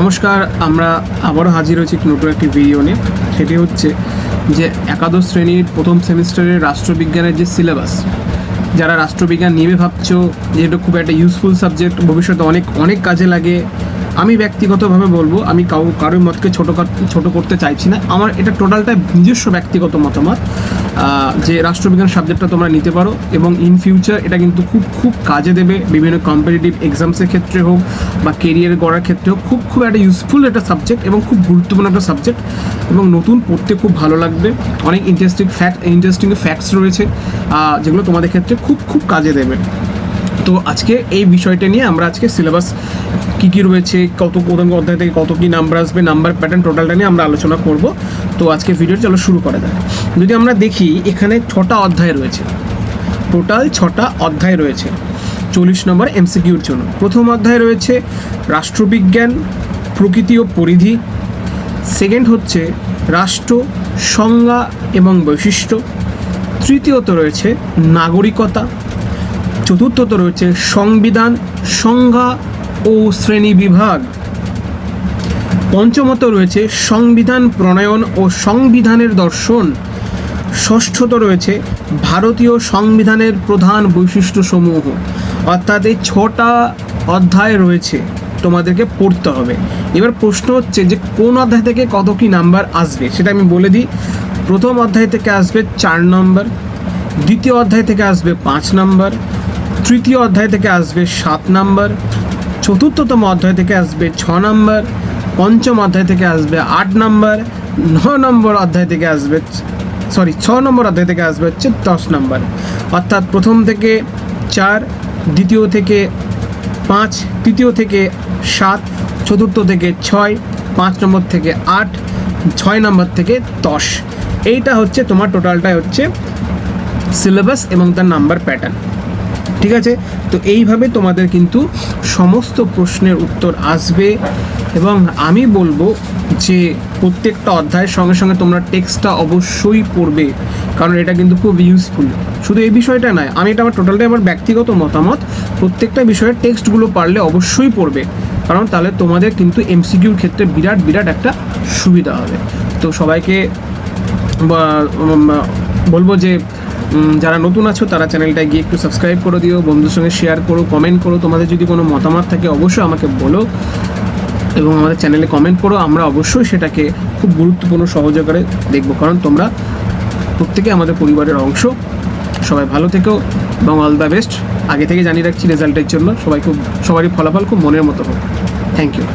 নমস্কার, আমরা আবারও হাজির হয়েছি নতুন একটি ভিডিও নিয়ে। সেটি হচ্ছে যে একাদশ শ্রেণীর প্রথম সেমিস্টারের রাষ্ট্রবিজ্ঞানের যে সিলেবাস, যারা রাষ্ট্রবিজ্ঞান নিয়ে ভাবছো যে এটা খুব একটা ইউজফুল সাবজেক্ট, ভবিষ্যতে অনেক কাজে লাগে, আমি ব্যক্তিগতভাবে বলবো, আমি কারোর মতকে ছোট করতে চাইছি না। আমার এটা টোটালটা নিজস্ব ব্যক্তিগত মতামত যে রাষ্ট্রবিজ্ঞান সাবজেক্টটা তোমরা নিতে পারো এবং ইন ফিউচার এটা কিন্তু খুব কাজে দেবে। বিভিন্ন কম্পিটিটিভ এক্সামসের ক্ষেত্রে হোক বা কেরিয়ার গড়ার ক্ষেত্রে হোক খুব একটা ইউজফুল একটা সাবজেক্ট এবং খুব গুরুত্বপূর্ণ একটা সাবজেক্ট এবং নতুন পড়তে খুব ভালো লাগবে। অনেক ইন্টারেস্টিং ফ্যাক্টস রয়েছে যেগুলো তোমাদের ক্ষেত্রে খুব কাজে দেবে। তো আজকে এই বিষয়টা নিয়ে আমরা আজকে সিলেবাস কী রয়েছে, কোন অধ্যায় থেকে কত কী নাম্বার আসবে, নাম্বার প্যাটার্ন, টোটালটা নিয়ে আমরা আলোচনা করব। তো আজকে ভিডিও চলো শুরু করা যায়। যদি আমরা দেখি এখানে 6টা অধ্যায় রয়েছে, টোটাল 6টা অধ্যায় রয়েছে 40 নম্বর এমসিকিউর জন্য। প্রথম অধ্যায় রয়েছে রাষ্ট্রবিজ্ঞান, প্রকৃতি ও পরিধি। সেকেন্ড হচ্ছে রাষ্ট্র, সংজ্ঞা এবং বৈশিষ্ট্য। তৃতীয়ত রয়েছে নাগরিকতা। চতুর্থত রয়েছে সংবিধান, সংজ্ঞা ও শ্রেণীবিভাগ। পঞ্চমত রয়েছে সংবিধান প্রণয়ন ও সংবিধানের দর্শন। ষষ্ঠত রয়েছে ভারতীয় সংবিধানের প্রধান বৈশিষ্ট্যসমূহ। অর্থাৎ এই 6টা অধ্যায় রয়েছে, তোমাদেরকে পড়তে হবে। এবার প্রশ্ন হচ্ছে যে কোন অধ্যায় থেকে কত কী নাম্বার আসবে সেটা আমি বলে দিই। প্রথম অধ্যায় থেকে আসবে 4 নম্বর, দ্বিতীয় অধ্যায় থেকে আসবে 5 নম্বর, তৃতীয় অধ্যায় থেকে আসবে 7 নম্বর, চতুর্থতম অধ্যায় থেকে আসবে 6 নম্বর, পঞ্চম অধ্যায় থেকে আসবে 8 নম্বর, 6 নম্বর অধ্যায় থেকে আসবে হচ্ছে 10 নম্বর। অর্থাৎ প্রথম থেকে 4, দ্বিতীয় থেকে 5, তৃতীয় থেকে 7, চতুর্থ থেকে 6, 5 নম্বর থেকে 8, 6 নম্বর থেকে 10। এইটা হচ্ছে তোমার টোটালটাই হচ্ছে সিলেবাস এবং তার নাম্বার প্যাটার্ন। ঠিক আছে, তো এইভাবে তোমাদের কিন্তু সমস্ত প্রশ্নের উত্তর আসবে এবং আমি বলবো যে প্রত্যেকটা অধ্যায়ের সঙ্গে সঙ্গে তোমরা টেক্সটটা অবশ্যই পড়বে, কারণ এটা কিন্তু খুব ইউজফুল। শুধু এই বিষয়টা নয়, আমি এটা টোটালটাই আমার ব্যক্তিগত মতামত, প্রত্যেকটা বিষয়ের টেক্সটগুলো পারলে অবশ্যই পড়বে, কারণ তাহলে তোমাদের কিন্তু এমসিকিউর ক্ষেত্রে বিরাট একটা সুবিধা হবে। তো সবাইকে বলবো যে যারা নতুন আছো তারা চ্যানেলটায় গিয়ে একটু সাবস্ক্রাইব করে দিও, বন্ধুর সঙ্গে শেয়ার করো, কমেন্ট করো। তোমাদের যদি কোনো মতামত থাকে অবশ্যই আমাকে বলো এবং আমাদের চ্যানেলে কমেন্ট করো। আমরা অবশ্যই সেটাকে খুব গুরুত্বপূর্ণ সহযোগে দেখব, কারণ তোমরা প্রত্যেকে আমাদের পরিবারের অংশ। সবাই ভালো থেকো এবং অল দ্য বেস্ট। আগে থেকে জানিয়ে রাখছি রেজাল্টের জন্য সবারই ফলাফল খুব মনের মতো হোক। Thank you.